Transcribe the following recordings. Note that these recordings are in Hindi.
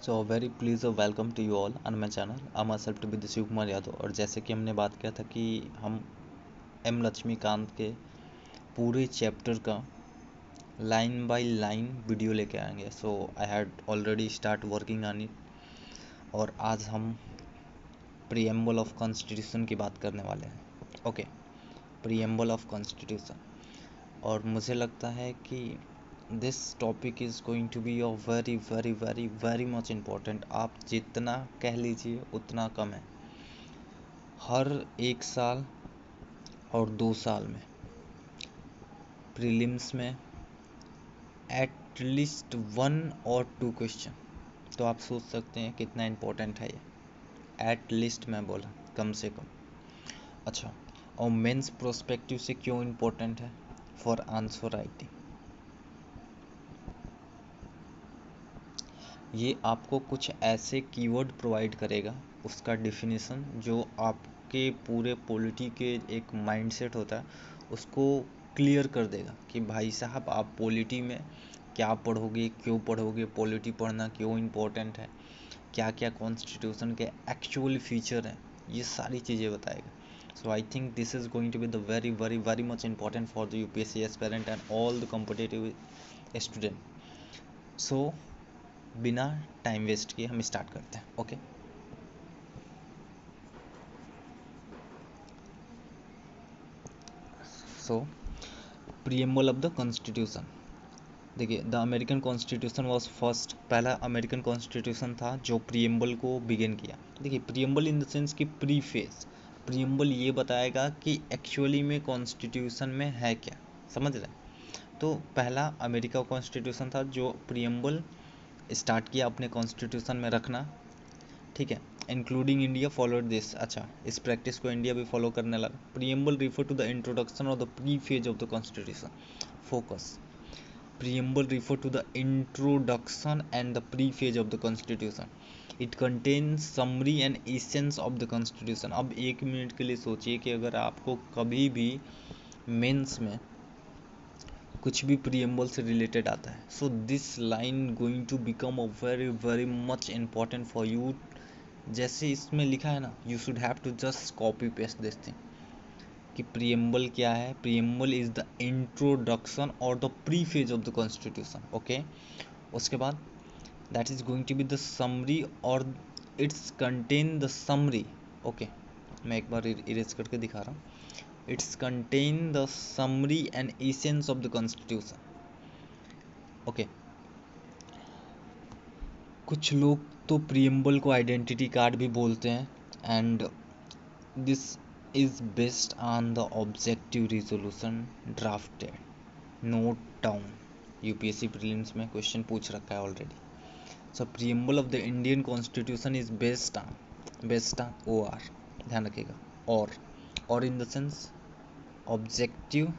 So very please welcome to you all on my channel I my self to be Shiv Kumar Yadav. और जैसे कि हमने बात किया था कि हम एम लक्ष्मीकांत के पूरे चैप्टर का लाइन बाय लाइन वीडियो लेके आएंगे। So I had already start working on it और आज हम प्रीएम्बल ऑफ कॉन्स्टिट्यूशन की बात करने वाले हैं। Okay, preamble of constitution. और मुझे लगता है कि this topic is going to be very very very very much important. आप जितना कह लीजिए उतना कम है। हर एक साल और 2 साल में प्रीलिम्स में एट लीस्ट 1 और 2 क्वेश्चन, तो आप सोच सकते हैं कितना इम्पोर्टेंट है ये। एट लीस्ट मैं बोला, कम से कम। अच्छा, और मेंस प्रोस्पेक्टिव से क्यों इम्पोर्टेंट है? For answer writing. ये आपको कुछ ऐसे कीवर्ड प्रोवाइड करेगा, उसका डिफिनीसन, जो आपके पूरे पॉलिटी के एक माइंडसेट होता है उसको क्लियर कर देगा कि भाई साहब आप पॉलिटी में क्या पढ़ोगे, क्यों पढ़ोगे, पॉलिटी पढ़ना क्यों इम्पोर्टेंट है, क्या क्या कॉन्स्टिट्यूशन के एक्चुअल फीचर हैं, ये सारी चीज़ें बताएगा। So I think this is going to be the very very very much important for the UPSC aspirant and all the competitive student. So बिना टाइम वेस्ट किए हम स्टार्ट करते हैं। Okay, so preamble of the constitution. देखिए, the American constitution was first, पहला अमेरिकन कॉन्स्टिट्यूशन था जो प्रीएम्बल को बिगिन किया। देखिए, प्रीएम्बल इन द सेंस कि प्री फेज। प्रीएम्बल ये बताएगा कि एक्चुअली में कॉन्स्टिट्यूशन में है क्या, समझ रहे हैं? तो पहला अमेरिका कॉन्स्टिट्यूशन था जो प्रीएम्बल स्टार्ट किया अपने कॉन्स्टिट्यूशन में रखना, ठीक है। Including India followed this. अच्छा, इस प्रैक्टिस को इंडिया भी फॉलो करने लगा। Preamble refer to the introduction of the preface of the constitution. Focus, preamble refer to the introduction and the preface of the constitution. It contains summary and essence of the constitution. अब 1 मिनट के लिए सोचिए कि अगर आपको कभी भी मेंस में कुछ भी प्रीएम्बल से रिलेटेड आता है, so this line going to become a very very much important for you. जैसे इसमें लिखा है ना, you should have to just copy paste this thing कि प्रीएम्बल क्या है। प्रीएम्बल इज द इंट्रोडक्शन और the preface of the constitution. Okay, उसके बाद that is going to be the summary और it's contain the summary. Okay, मैं एक बार इरेज करके दिखा रहा हूँ। It's contain the summary and essence of the constitution. Okay, कुछ लोग तो प्रीएम्बल को आइडेंटिटी कार्ड भी बोलते हैं। And this is based on the objective resolution drafted. Note down, UPSC prelims में क्वेश्चन पूछ रखा है already. So preamble of the Indian constitution is based on OR, ध्यान रखिएगा। और इन द सेंस ऑब्जेक्टिव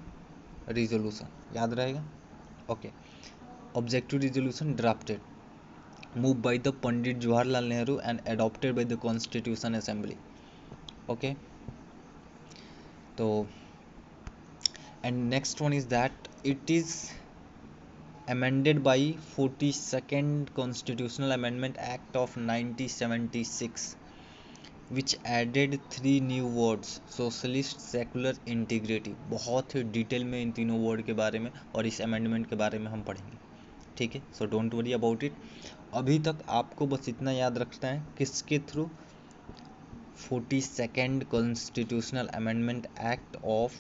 रिजोल्यूशन, याद रहेगा। Okay, objective resolution drafted moved by the Pandit Jawaharlal Nehru and adopted by the Constitution Assembly. Okay, so and next one is that it is amended by 42nd Constitutional Amendment Act of 1976, which added 3 new words: socialist, secular, integrity। बहुत ही डिटेल में इन तीनों वर्ड के बारे में और इस अमेंडमेंट के बारे में हम पढ़ेंगे, ठीक है। So don't worry about it. अभी तक आपको बस इतना याद रखना है, किसके through? 42nd constitutional amendment act of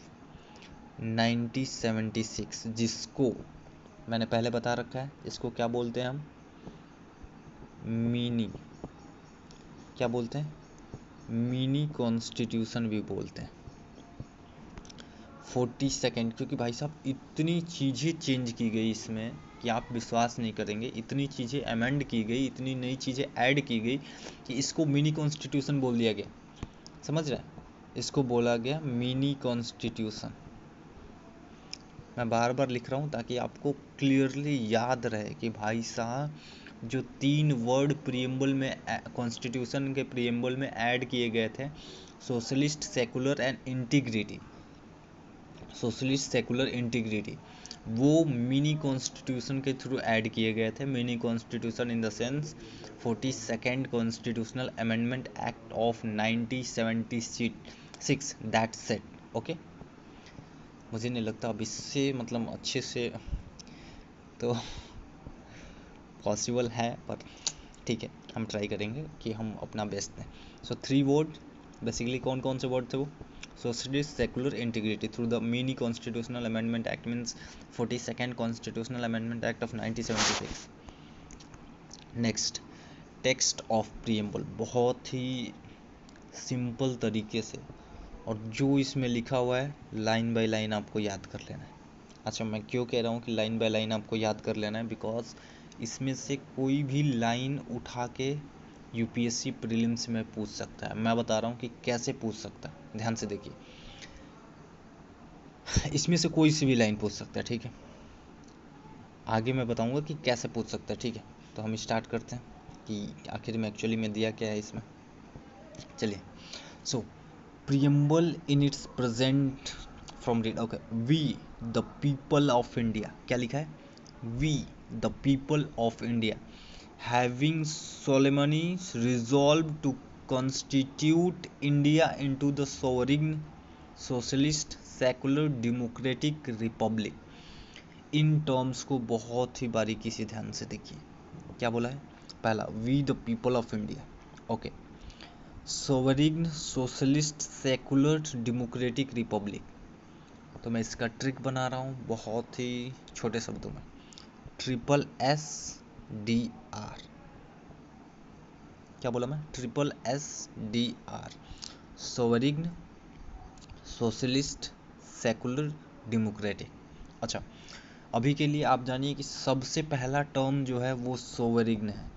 1976, जिसको मैंने पहले बता रखा है। इसको क्या बोलते हैं हम? मिनी, क्या बोलते हैं? मिनी कॉन्स्टिट्यूशन भी बोलते हैं। 42nd, क्योंकि भाई साहब इतनी चीज़ें चेंज की गई इसमें कि आप विश्वास नहीं करेंगे। इतनी चीज़ें अमेंड की गई, इतनी नई चीज़ें ऐड की गई कि इसको मिनी कॉन्स्टिट्यूशन बोल दिया गया। समझ रहे हैं? इसको बोला गया मिनी कॉन्स्टिट्यूशन। मैं बार बार लिख रहा हूँ ताकि आपको क्लियरली याद रहे कि भाई साहब जो 3 वर्ड प्रीएम्बल में, कॉन्स्टिट्यूशन के प्रीएम्बल में ऐड किए गए थे, socialist, secular and integrity. Socialist, secular, integrity. वो मिनी कॉन्स्टिट्यूशन के थ्रू ऐड किए गए थे। Mini constitution in the sense 42nd constitutional amendment act of 1976 that set. Okay, मुझे नहीं लगता अब इससे मतलब अच्छे से तो पॉसिबल है, पर ठीक है, हम ट्राई करेंगे कि हम अपना बेस्ट दें। सो 3 वर्ड बेसिकली कौन कौन से वर्ड थे वो? Socialist, secular, integrity through the mini constitutional amendment act means 42nd constitutional amendment act of 1976। Next, text of preamble, बहुत ही सिंपल तरीके से, और जो इसमें लिखा हुआ है लाइन बाय लाइन आपको याद कर लेना है। अच्छा, मैं क्यों कह रहा हूँ कि लाइन बाय लाइन आपको याद कर लेना है? बिकॉज इसमें से कोई भी लाइन उठा के यूपीएससी प्रीलिम्स में पूछ सकता है। मैं बता रहा हूँ कि कैसे पूछ सकता है, ध्यान से देखिए। इसमें से कोई सी भी लाइन पूछ सकता है, ठीक है। आगे मैं बताऊंगा कि कैसे पूछ सकता है, ठीक है। तो हम स्टार्ट करते हैं कि आखिर में एक्चुअली में दिया क्या है इसमें। चलिए, so preamble in its present from read, okay, we the people of India, क्या लिखा है? We the people of India having solemnly resolved to constitute India into the sovereign, socialist, secular, democratic republic। In terms को बहुत ही बारीकी से ध्यान से देखिए। क्या बोला है? पहला, we the people of India, okay, sovereign, socialist, secular, democratic republic. तो मैं इसका ट्रिक बना रहा हूँ बहुत ही छोटे शब्दों में, SSDR। क्या बोला मैं? SSDR, sovereign, socialist, secular, democratic. अच्छा, अभी के लिए आप जानिए कि सबसे पहला टर्म जो है वो सोवरिन है।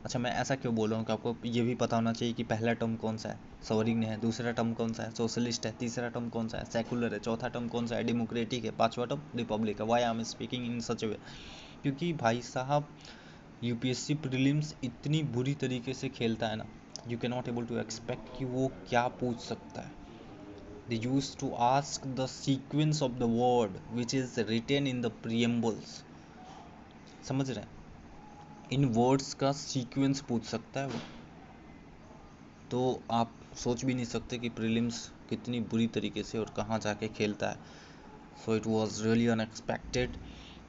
अच्छा, मैं ऐसा क्यों बोल रहा हूँ कि आपको ये भी पता होना चाहिए कि पहला टर्म कौन सा है? सोवरिन है। दूसरा टर्म कौन सा है? सोशलिस्ट है। तीसरा टर्म कौन सा है? सेकुलर है। चौथा टर्म कौन सा है? डेमोक्रेटिक है। पांचवा टर्म रिपब्लिक है। Why I am speaking in such way? क्योंकि भाई साहब यूपीएससी प्रीलिम्स इतनी बुरी तरीके से खेलता है ना, you can not able to expect कि वो क्या पूछ सकता है। They used to ask the sequence of the word which is written in the preambles। समझ रहे हैं? इन वर्ड्स का सीक्वेंस पूछ सकता है वो। तो आप सोच भी नहीं सकते कि प्रीलिम्स कितनी बुरी तरीके से और कहाँ जाके खेलता है। So it was really unexpected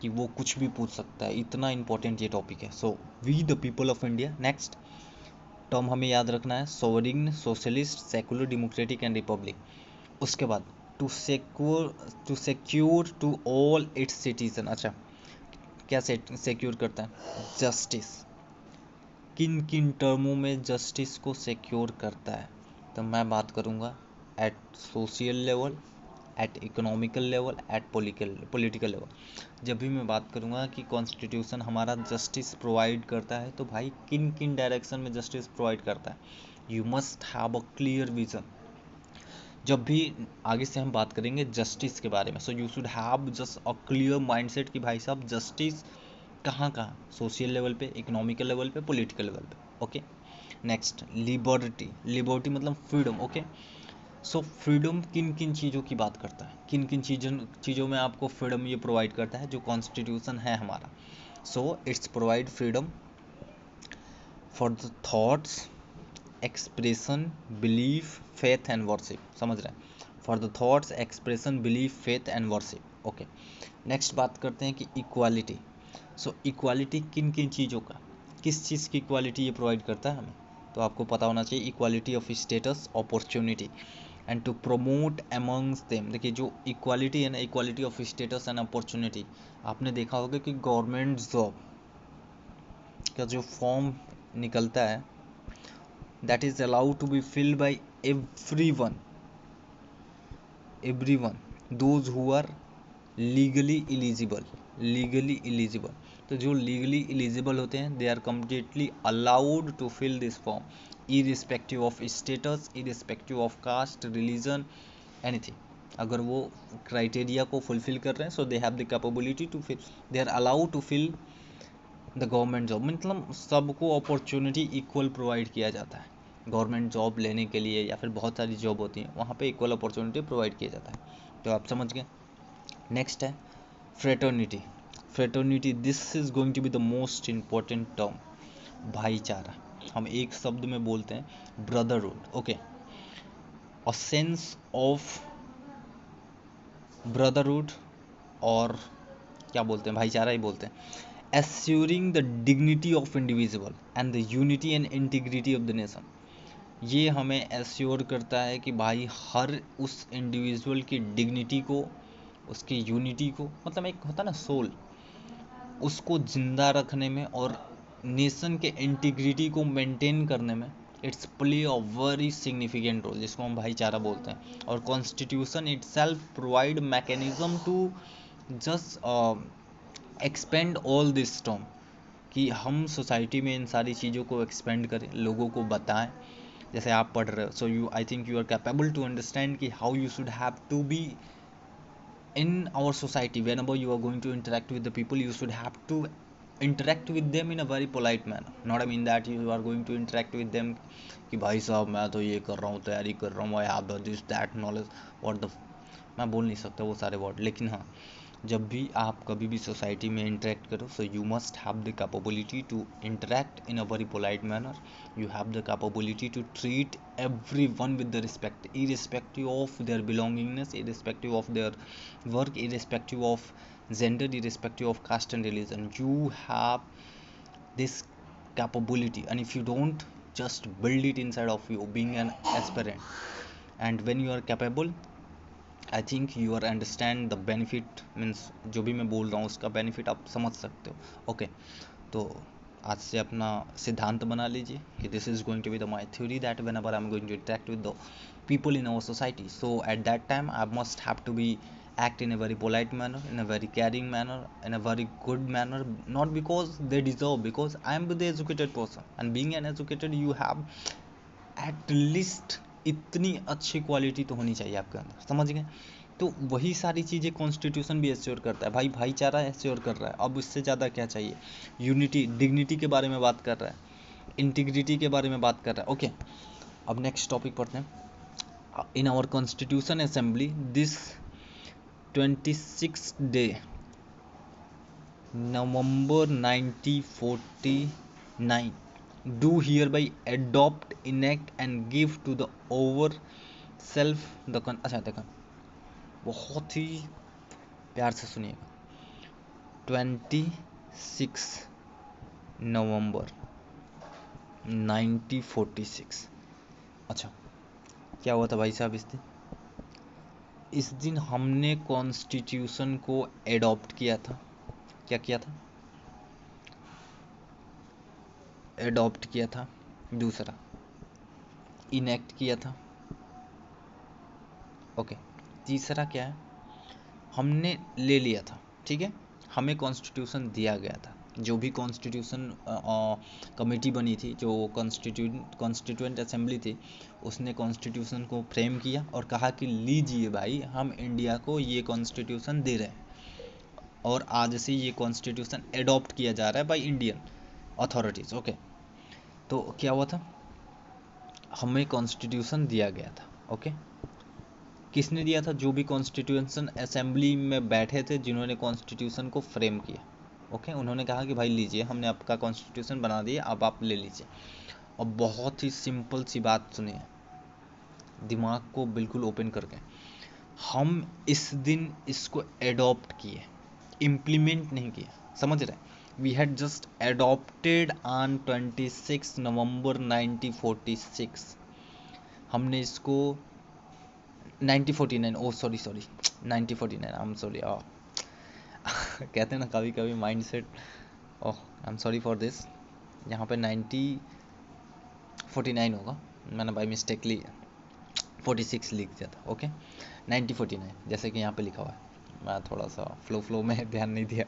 कि वो कुछ भी पूछ सकता है, इतना इंपॉर्टेंट ये टॉपिक है। So we the people of India. Next term हमें याद रखना है, sovereign, socialist, secular, democratic and republic. उसके बाद to secure to all its citizen. अच्छा, क्या सिक्योर करता है? जस्टिस। किन किन टर्मों में जस्टिस को सिक्योर करता है? तो मैं बात करूंगा at social level, at economical level, at political level. जब भी मैं बात करूंगा कि कॉन्स्टिट्यूशन हमारा जस्टिस प्रोवाइड करता है, तो भाई किन किन डायरेक्शन में जस्टिस प्रोवाइड करता है? You must have a clear vision. जब भी आगे से हम बात करेंगे जस्टिस के बारे में, so you should have just a clear mindset कि भाई साहब जस्टिस कहाँ कहाँ, सोशल लेवल पे, इकोनॉमिकल लेवल पे, पॉलिटिकल लेवल पे। Okay, next liberty. लिबर्टी मतलब फ्रीडम। ओके, सो फ्रीडम किन किन चीज़ों की बात करता है? किन किन चीज़ों में आपको फ्रीडम ये प्रोवाइड करता है जो कॉन्स्टिट्यूशन है हमारा? So it's provide freedom for the thoughts, expression, belief, faith and worship. समझ रहे हैं? For the thoughts, expression, belief, faith and worship. Okay, next बात करते हैं कि इक्वालिटी। सो इक्वालिटी किन किन चीज़ों का, किस चीज़ की इक्वालिटी ये प्रोवाइड करता है हमें? तो आपको पता होना चाहिए, equality of status, opportunity and to promote amongst them. देखिए, जो इक्वालिटी है ना, equality of status and opportunity, आपने देखा होगा कि गवर्नमेंट जॉब का जो फॉर्म निकलता है, that is allowed to be filled by everyone, those who are legally eligible। तो जो लीगली एलिजिबल होते हैं, they are completely allowed to fill this form, irrespective of status, irrespective of caste, religion, anything. अगर वो क्राइटेरिया को फुलफिल कर रहे हैं, so they have the capability to fill, they are allowed to fill the government job. मतलब सबको अपॉर्चुनिटी इक्वल प्रोवाइड किया जाता है गवर्नमेंट जॉब लेने के लिए, या फिर बहुत सारी जॉब होती हैं वहाँ पे इक्वल अपॉर्चुनिटी प्रोवाइड किया जाता है। तो आप समझ गए। नेक्स्ट है fraternity, fraternity this is going to be the most important term. भाईचारा हम एक शब्द में बोलते हैं brotherhood, okay, a sense of brotherhood, और क्या बोलते हैं, भाईचारा ही बोलते हैं। Assuring the dignity of individual and the unity and integrity of the nation, ये हमें एश्योर करता है कि भाई हर उस इंडिविजुअल की डिग्निटी को, उसकी यूनिटी को, मतलब एक होता ना सोल, उसको जिंदा रखने में और नेशन के इंटीग्रिटी को मेंटेन करने में it's play a very significant role, जिसको हम भाईचारा बोलते हैं। और constitution itself provide mechanism to just expand all this term, कि हम सोसाइटी में इन सारी चीज़ों को एक्सपेंड करें, लोगों को बताएं। जैसे आप पढ़ रहे हो, so you I think you are capable to understand कि how you should have to be in our society. Whenever you are going to interact with the people, you should have to interact with them in a very polite manner. Not I mean that you are going to interact with them कि भाई साहब मैं तो ये कर रहा हूँ, तैयारी कर रहा हूँ, I have this that knowledge, what the मैं बोल नहीं सकता वो सारे वर्ड, लेकिन हाँ, जब भी आप कभी भी सोसाइटी में इंटरेक्ट करो, so you must have the capability to interact in a very polite manner, you have the capability to treat everyone with the respect, irrespective of their belongingness, irrespective of their work, irrespective of gender, irrespective of caste and religion. You have this capability, and if you don't, just build it inside of you, being an aspirant. And when you are capable, I think you are understand the benefit, means जो भी मैं बोल रहा हूँ उसका बेनिफिट आप समझ सकते हो, ओके। तो आज से अपना सिद्धांत बना लीजिए कि this is going to be the my theory, that whenever I am going to interact with the people in our society, so at that time I must have to be act in a very polite manner, in a very caring manner, in a very good manner, not because they deserve, because I am the educated person, and being an educated you have at least इतनी अच्छी क्वालिटी तो होनी चाहिए आपके अंदर, समझ गए। तो वही सारी चीज़ें कॉन्स्टिट्यूशन भी एश्योर करता है भाई, भाईचारा एश्योर कर रहा है, अब इससे ज़्यादा क्या चाहिए। यूनिटी, डिग्निटी के बारे में बात कर रहा है, इंटीग्रिटी के बारे में बात कर रहा है, ओके। अब नेक्स्ट टॉपिक पढ़ते हैं। In our constitution assembly this 26 day November 1949 do hereby adopt, enact and give to the over self the अच्छा देखा, बहुत ही प्यार से सुनिएगा। 26 नवंबर 1946, अच्छा क्या हुआ था भाई साहब इस दिन? इस दिन हमने कॉन्स्टिट्यूशन को एडॉप्ट किया था। क्या किया था? एडॉप्ट किया था। दूसरा, इनेक्ट किया था, ओके। तीसरा क्या है? हमने ले लिया था, ठीक है। हमें कॉन्स्टिट्यूशन दिया गया था, जो भी कॉन्स्टिट्यूशन कमेटी बनी थी, जो कॉन्स्टिट्यूएंट असेंबली थी, उसने कॉन्स्टिट्यूशन को फ्रेम किया और कहा कि लीजिए भाई, हम इंडिया को ये कॉन्स्टिट्यूशन दे रहे हैं और आज से ये कॉन्स्टिट्यूशन एडॉप्ट किया जा रहा है बाय इंडियन अथॉरिटीज़, ओके। तो क्या हुआ था? हमें कॉन्स्टिट्यूशन दिया गया था, ओके। किसने दिया था? जो भी कॉन्स्टिट्यूशन असेंबली में बैठे थे, जिन्होंने कॉन्स्टिट्यूशन को फ्रेम किया, ओके। उन्होंने कहा कि भाई लीजिए, हमने आपका कॉन्स्टिट्यूशन बना दिया, अब आप ले लीजिए। और बहुत ही सिंपल सी बात सुनिए, दिमाग को बिल्कुल ओपन करके, हम इस दिन इसको एडॉप्ट किए, इम्प्लीमेंट नहीं किया, समझ रहे? We had just adopted on 26 November 1946। हमने इसको 1949, oh sorry 1949, I am sorry. कहते हैं ना कभी कभी mindset, oh I am sorry for this. यहाँ पे 1949 होगा, मैंने बाई मिस्टेकली 46 लिख दिया था, ओके। 1949 जैसे कि यहाँ पे लिखा हुआ है, मैं थोड़ा सा फ्लो में ध्यान नहीं दिया,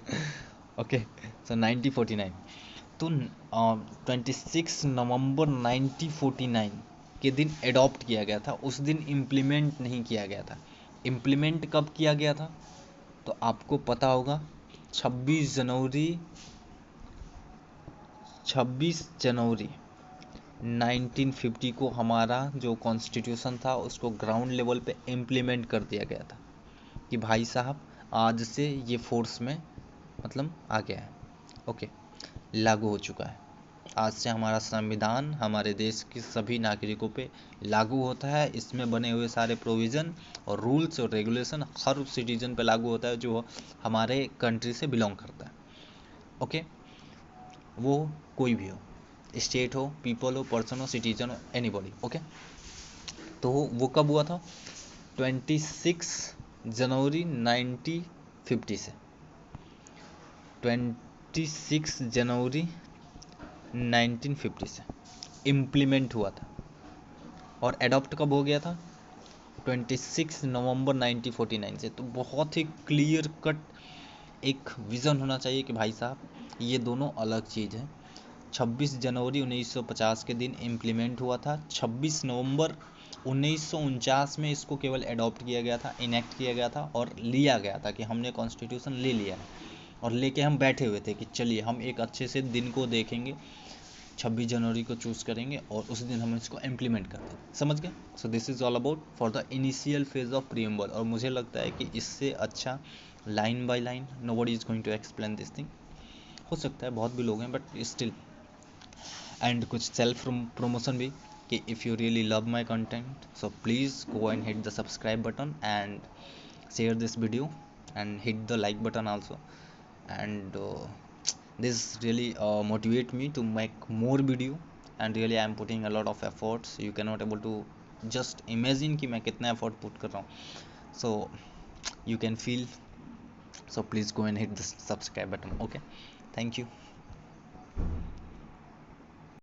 ओके। सो 1949, तो 26 नवंबर 1949 के दिन एडॉप्ट किया गया था, उस दिन इम्प्लीमेंट नहीं किया गया था। इम्प्लीमेंट कब किया गया था? तो आपको पता होगा, 26 जनवरी 1950 को हमारा जो कॉन्स्टिट्यूशन था उसको ग्राउंड लेवल पे इम्प्लीमेंट कर दिया गया था कि भाई साहब आज से ये फोर्स में मतलब आ गया है, ओके, लागू हो चुका है। आज से हमारा संविधान हमारे देश के सभी नागरिकों पे लागू होता है। इसमें बने हुए सारे प्रोविज़न और रूल्स और रेगुलेशन हर सिटीजन पे लागू होता है जो हमारे कंट्री से बिलोंग करता है, ओके, वो कोई भी हो, स्टेट हो, पीपल हो, पर्सन हो, सिटीजन हो, एनीबॉडी, ओके। तो वो कब हुआ था? 26 जनवरी 1950 से 26 जनवरी 1950 से इम्प्लीमेंट हुआ था। और एडॉप्ट कब हो गया था? 26 नवंबर 1949 से। तो बहुत ही क्लियर कट एक विज़न होना चाहिए कि भाई साहब ये दोनों अलग चीज़ है। 26 जनवरी 1950 के दिन इम्प्लीमेंट हुआ था। 26 नवंबर 1949 में इसको केवल एडॉप्ट किया गया था, इनेक्ट किया गया था और लिया गया था कि हमने कॉन्स्टिट्यूशन ले लिया है। और लेके हम बैठे हुए थे कि चलिए हम एक अच्छे से दिन को देखेंगे, 26 जनवरी को चूज़ करेंगे और उस दिन हम इसको इम्प्लीमेंट कर देंगे। समझ गए? So this is all about for the initial phase of preamble. और मुझे लगता है कि इससे अच्छा line by line nobody is going to explain this thing. हो सकता है बहुत भी लोग हैं बट स्टिल। एंड कुछ सेल्फ प्रमोशन भी कि if you really love my content so please go and hit the subscribe button and share this video and hit the like button also. And this really motivate me to make more video, and really I am putting a lot of efforts. You cannot able to just imagine कि मैं कितना effort put कर रहा हूँ, so you can feel. So please go and hit the subscribe button, okay? Thank you.